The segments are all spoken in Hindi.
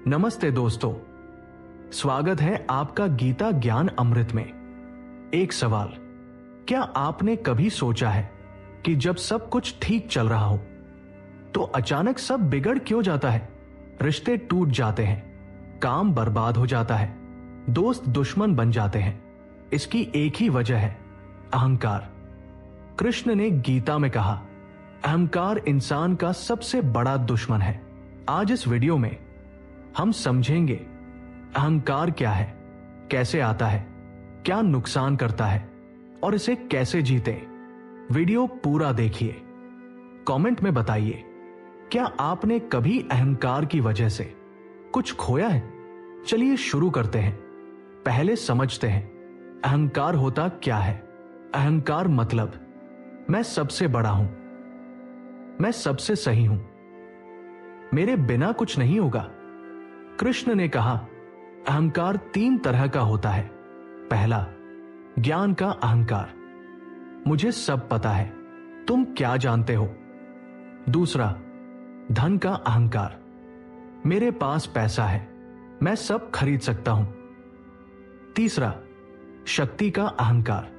नमस्ते दोस्तों, स्वागत है आपका गीता ज्ञान अमृत में। एक सवाल, क्या आपने कभी सोचा है कि जब सब कुछ ठीक चल रहा हो तो अचानक सब बिगड़ क्यों जाता है? रिश्ते टूट जाते हैं, काम बर्बाद हो जाता है, दोस्त दुश्मन बन जाते हैं। इसकी एक ही वजह है, अहंकार। कृष्ण ने गीता में कहा, अहंकार इंसान का सबसे बड़ा दुश्मन है। आज इस वीडियो में हम समझेंगे अहंकार क्या है, कैसे आता है, क्या नुकसान करता है और इसे कैसे जीते। वीडियो पूरा देखिए। कमेंट में बताइए, क्या आपने कभी अहंकार की वजह से कुछ खोया है? चलिए शुरू करते हैं। पहले समझते हैं अहंकार होता क्या है। अहंकार मतलब मैं सबसे बड़ा हूं, मैं सबसे सही हूं, मेरे बिना कुछ नहीं होगा। कृष्ण ने कहा, अहंकार 3 तरह का होता है। पहला, ज्ञान का अहंकार, मुझे सब पता है, तुम क्या जानते हो। दूसरा, धन का अहंकार, मेरे पास पैसा है, मैं सब खरीद सकता हूं। तीसरा, शक्ति का अहंकार,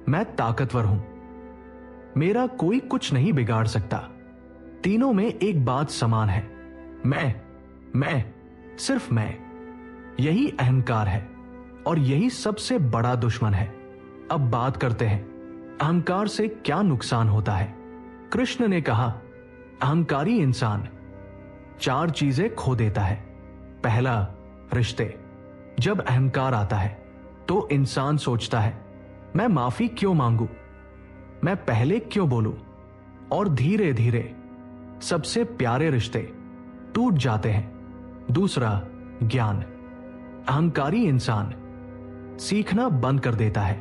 मैं ताकतवर हूं, मेरा कोई कुछ नहीं बिगाड़ सकता। तीनों में एक बात समान है, मैं, सिर्फ मैं। यही अहंकार है और यही सबसे बड़ा दुश्मन है। अब बात करते हैं अहंकार से क्या नुकसान होता है। कृष्ण ने कहा, अहंकारी इंसान 4 चीजें खो देता है। पहला, रिश्ते। जब अहंकार आता है तो इंसान सोचता है, मैं माफी क्यों मांगू, मैं पहले क्यों बोलूं, और धीरे धीरे सबसे प्यारे रिश्ते टूट जाते हैं। दूसरा, ज्ञान। अहंकारी इंसान सीखना बंद कर देता है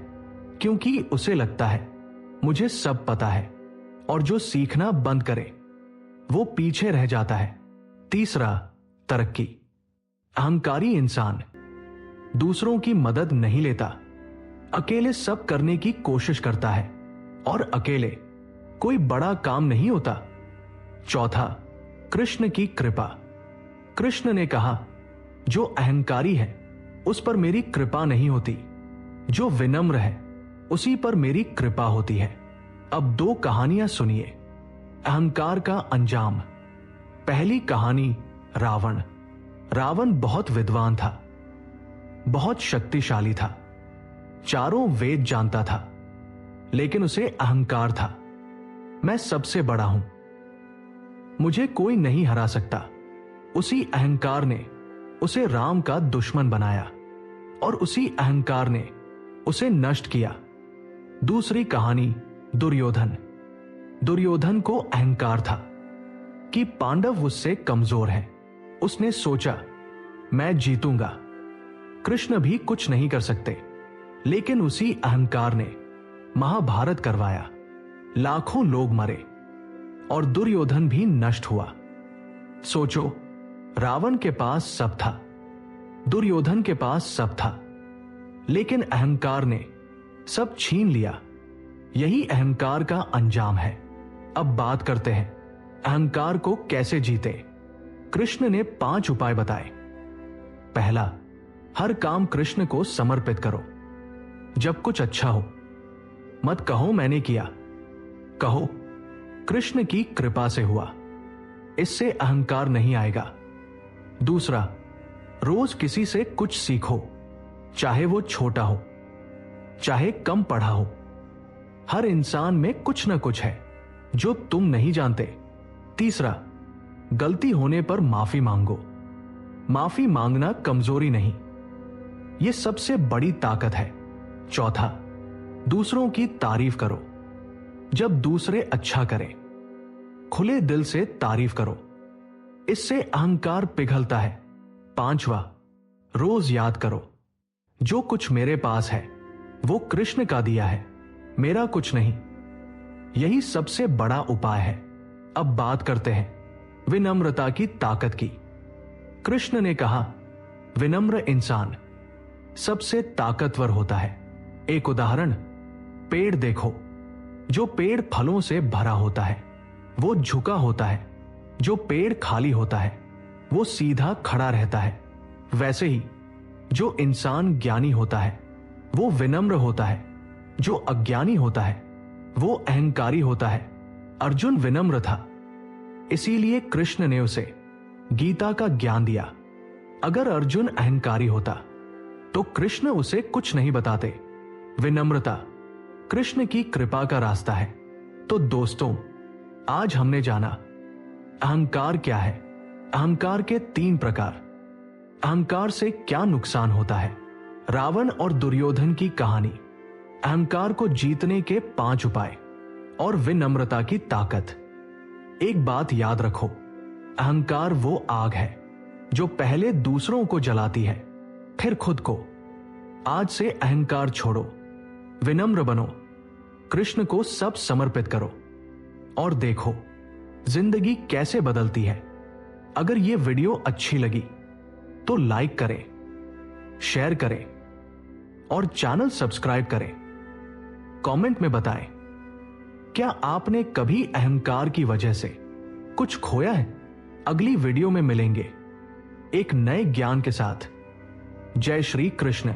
क्योंकि उसे लगता है मुझे सब पता है, और जो सीखना बंद करे वो पीछे रह जाता है। तीसरा, तरक्की। अहंकारी इंसान दूसरों की मदद नहीं लेता, अकेले सब करने की कोशिश करता है और अकेले कोई बड़ा काम नहीं होता। चौथा, कृष्ण की कृपा। कृष्ण ने कहा, जो अहंकारी है उस पर मेरी कृपा नहीं होती, जो विनम्र है उसी पर मेरी कृपा होती है। अब 2 कहानियां सुनिए, अहंकार का अंजाम। पहली कहानी, रावण। रावण बहुत विद्वान था, बहुत शक्तिशाली था, चारों वेद जानता था, लेकिन उसे अहंकार था, मैं सबसे बड़ा हूं, मुझे कोई नहीं हरा सकता। उसी अहंकार ने उसे राम का दुश्मन बनाया और उसी अहंकार ने उसे नष्ट किया। दूसरी कहानी, दुर्योधन। दुर्योधन को अहंकार था कि पांडव उससे कमजोर हैं। उसने सोचा, मैं जीतूंगा, कृष्ण भी कुछ नहीं कर सकते। लेकिन उसी अहंकार ने महाभारत करवाया, लाखों लोग मरे और दुर्योधन भी नष्ट हुआ। सोचो, रावण के पास सब था, दुर्योधन के पास सब था, लेकिन अहंकार ने सब छीन लिया। यही अहंकार का अंजाम है। अब बात करते हैं अहंकार को कैसे जीते। कृष्ण ने 5 उपाय बताए। पहला, हर काम कृष्ण को समर्पित करो। जब कुछ अच्छा हो मत कहो मैंने किया, कहो कृष्ण की कृपा से हुआ, इससे अहंकार नहीं आएगा। दूसरा, रोज किसी से कुछ सीखो, चाहे वो छोटा हो, चाहे कम पढ़ा हो। हर इंसान में कुछ ना कुछ है जो तुम नहीं जानते। तीसरा, गलती होने पर माफी मांगो। माफी मांगना कमजोरी नहीं, यह सबसे बड़ी ताकत है। चौथा, दूसरों की तारीफ करो। जब दूसरे अच्छा करें, खुले दिल से तारीफ करो, इससे अहंकार पिघलता है। 5वां, रोज याद करो, जो कुछ मेरे पास है वो कृष्ण का दिया है, मेरा कुछ नहीं। यही सबसे बड़ा उपाय है। अब बात करते हैं विनम्रता की ताकत की। कृष्ण ने कहा, विनम्र इंसान सबसे ताकतवर होता है। एक उदाहरण, पेड़ देखो, जो पेड़ फलों से भरा होता है वो झुका होता है, जो पेड़ खाली होता है वो सीधा खड़ा रहता है। वैसे ही जो इंसान ज्ञानी होता है वो विनम्र होता है, जो अज्ञानी होता है वो अहंकारी होता है। अर्जुन विनम्र था, इसीलिए कृष्ण ने उसे गीता का ज्ञान दिया। अगर अर्जुन अहंकारी होता तो कृष्ण उसे कुछ नहीं बताते। विनम्रता कृष्ण की कृपा का रास्ता है। तो दोस्तों, आज हमने जाना अहंकार क्या है, अहंकार के 3 प्रकार, अहंकार से क्या नुकसान होता है, रावण और दुर्योधन की कहानी, अहंकार को जीतने के 5 उपाय और विनम्रता की ताकत। एक बात याद रखो, अहंकार वो आग है जो पहले दूसरों को जलाती है, फिर खुद को। आज से अहंकार छोड़ो, विनम्र बनो, कृष्ण को सब समर्पित करो और देखो जिंदगी कैसे बदलती है। अगर ये वीडियो अच्छी लगी तो लाइक करें, शेयर करें और चैनल सब्सक्राइब करें। कमेंट में बताएं, क्या आपने कभी अहंकार की वजह से कुछ खोया है? अगली वीडियो में मिलेंगे एक नए ज्ञान के साथ। जय श्री कृष्ण।